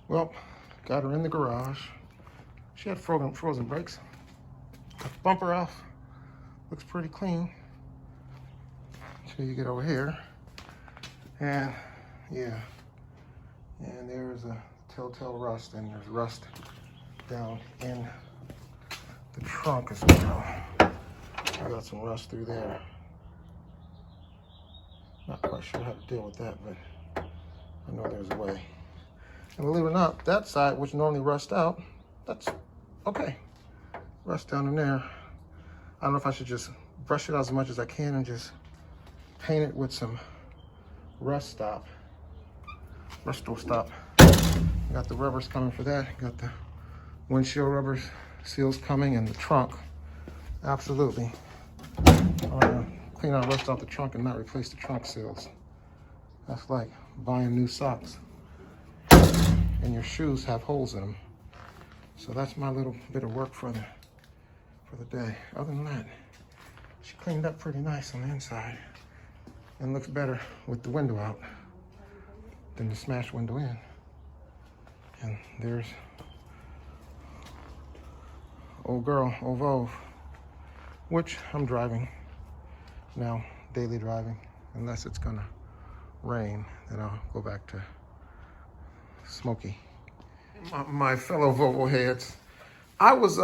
Well, got her in the garage. She had frozen brakes. Got the bumper off. Looks pretty clean. Until you get over here. And yeah. And there's a telltale rust, and there's rust down in the trunk as well. I got some rust through there. Not quite sure how to deal with that, but I know there's a way. And believe it or not, that side, which normally rusts out, that's okay. Rust down in there. I don't know if I should just brush it out as much as I can and just paint it with some rust stop. Rust will stop. Got the rubbers coming for that. Got the windshield rubbers seals coming in the trunk. Absolutely. I'm gonna clean out rust off the trunk and not replace the trunk seals. That's like buying new socks and your shoes have holes in them. So that's my little bit of work for the day. Other than that, she cleaned up pretty nice on the inside and looks better with the window out than the smashed window in. And there's old girl, old Volvo, which I'm driving now, daily driving, unless it's gonna rain, then I'll go back to Smoky. My fellow Volvo heads, I was,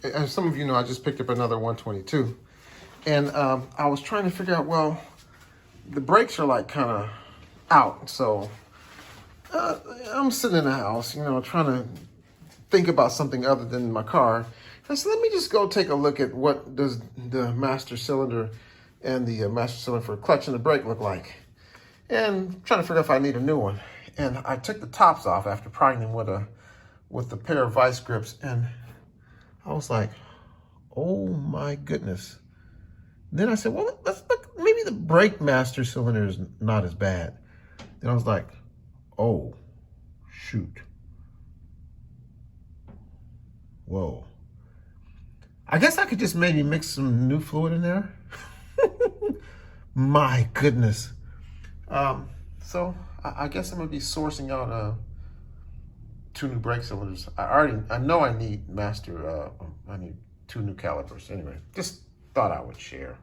as some of you know, I just picked up another 122, and I was trying to figure out, well, the brakes are like kind of out, so I'm sitting in the house, you know, trying to think about something other than my car. I said, let me just go take a look at what does the master cylinder and the master cylinder for clutch and the brake look like. And trying to figure out if I need a new one. And I took the tops off after prying them with a pair of vice grips, and I was like, oh my goodness. Then I said, well, let's look, maybe the brake master cylinder is not as bad. Then I was like, oh, shoot. Whoa. I guess I could just maybe mix some new fluid in there. My goodness. So I guess I'm gonna be sourcing out 2 new brake cylinders. I know I need I need 2 new calipers. Anyway, just thought I would share.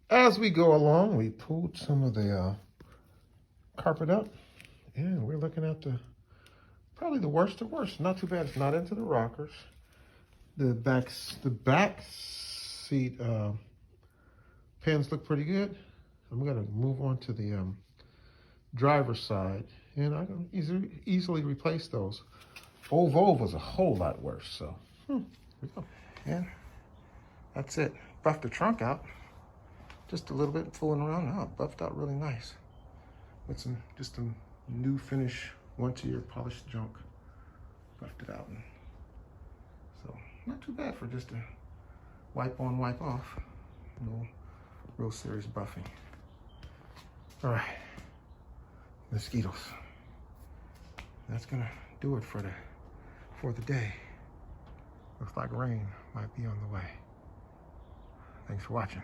As we go along, we pulled some of the carpet up, and we're looking at probably the worst of worst. Not too bad. It's not into the rockers. The back seat pins look pretty good. I'm gonna move on to the driver's side, and I can easily replace those. Old Volvo was a whole lot worse. So here we go. And that's it. Buffed the trunk out just a little bit, fooling around. Now buffed out really nice with just some new finish, once-a-year polished junk. Buffed it out, and so not too bad for just a wipe on, wipe off. No real serious buffing. All right, mosquitoes. That's gonna do it for the day. Looks like rain might be on the way. Thanks for watching.